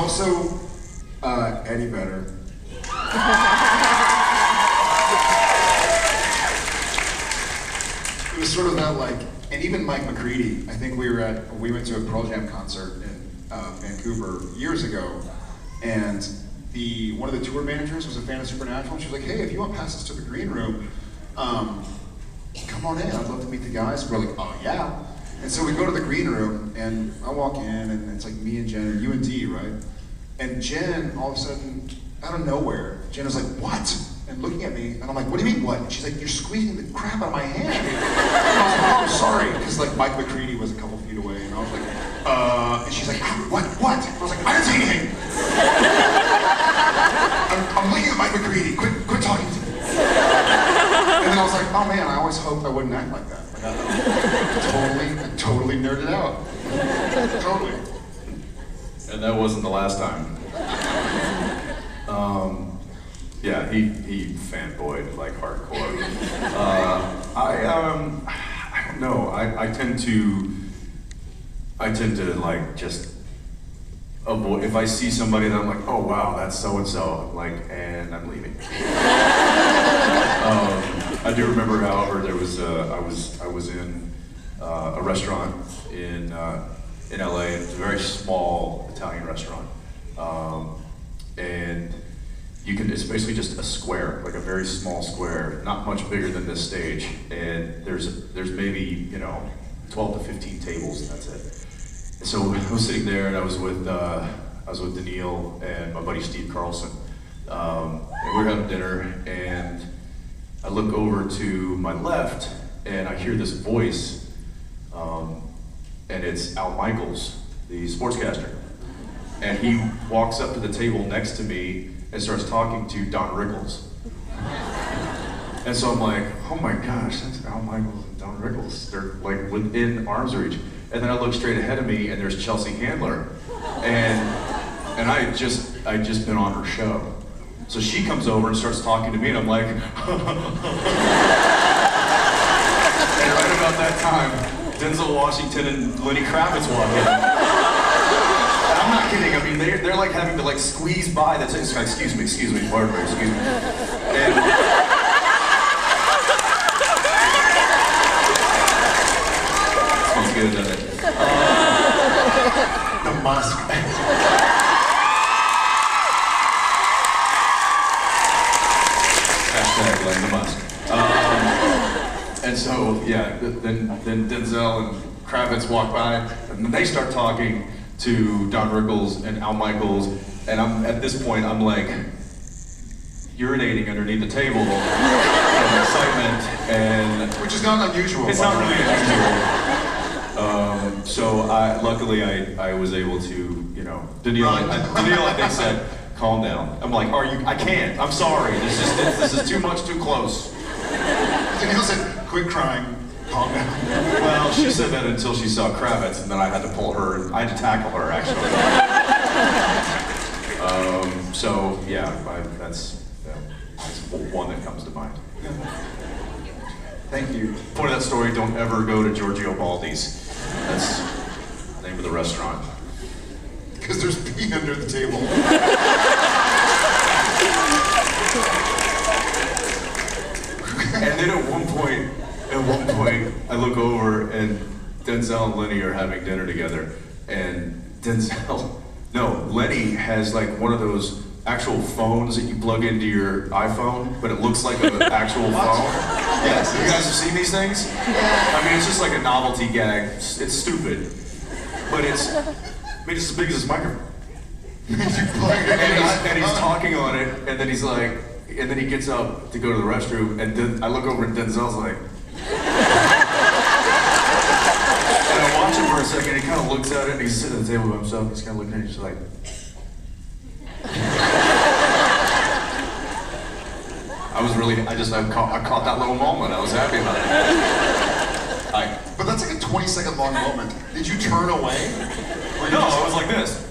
also Eddie Vedder. It was sort of that like, and even Mike McCready. I think we went to a Pearl Jam concert in Vancouver years ago, and one of the tour managers was a fan of Supernatural, and she was like, "Hey, if you want passes to the green room, come on in. I'd love to meet the guys." We're like, "Oh yeah." And so we go to the green room, and I walk in, and it's like me and Jen, and you and Dee, right? And Jen, all of a sudden, out of nowhere, Jen was like, "What?" And looking at me, and I'm like, "What do you mean, what?" And she's like, "You're squeezing the crap out of my hand." And I was like, "Oh, I'm sorry," because like Mike McCready was a couple feet away, and I was like, and she's like, "What? What?" I was like, "I didn't say anything." I'm looking at Mike McCready. Quit talking to me. And then I was like, "Oh man, I always hoped I wouldn't act like that." Like, I totally nerded out. Totally. And that wasn't the last time. Yeah, he fanboyed like hardcore. I don't know. I tend to like just avoid. If I see somebody that I'm like, "Oh wow, that's so and so," like, and I'm leaving. I do remember, however, there was I was in a restaurant in LA. It's a very small Italian restaurant, and it's basically just a square, like a very small square, not much bigger than this stage, and there's maybe 12 to 15 tables, and that's it. And so I was sitting there, and I was with Daniil and my buddy Steve Carlson, and we were having dinner, and I look over to my left, and I hear this voice, and it's Al Michaels, the sportscaster. And he walks up to the table next to me and starts talking to Don Rickles. And so I'm like, "Oh my gosh, that's Al Michaels and Don Rickles. They're like within arm's reach." And then I look straight ahead of me, and there's Chelsea Handler. And I had just been on her show. So she comes over and starts talking to me, and I'm like, and right about that time, Denzel Washington and Lenny Kravitz walk in. I'm not kidding. I mean, they're like having to like squeeze by. That's it. Excuse me, pardon me, excuse me. And smells good, doesn't it? The musk. Hashtag Glenn the Musk. And so, yeah, then Denzel and Kravitz walk by, and then they start talking to Don Rickles and Al Michaels, and at this point, I'm like urinating underneath the table from excitement, and Which is not unusual. it's not really unusual. So luckily I was able to, Daniil I think said, "Calm down." I'm like, I can't. I'm sorry. This is too much, too close. Daniil said, "Quit crying. Calm down." Well, she said that until she saw Kravitz, and then I had to pull her, and I had to tackle her, actually. So, yeah, that's one that comes to mind. Thank you. Point of that story, don't ever go to Giorgio Baldi's. That's the name of the restaurant. Because there's pee under the table. And then at one point, I look over and Denzel and Lenny are having dinner together, and Lenny has like one of those actual phones that you plug into your iPhone, but it looks like an actual phone. Yes, you guys have seen these things? Yeah. I mean, it's just like a novelty gag. It's stupid, but it's as big as this microphone. and he's talking on it, and then he's like, and then he gets up to go to the restroom, and then I look over and Denzel's like, and I watch him for a second, he kind of looks at it, and he's sitting at the table by himself, he's kind of looking at it, he's like, I caught that little moment, I was happy about it. But that's like a 20-second long moment. Did you turn away? No, I was like this.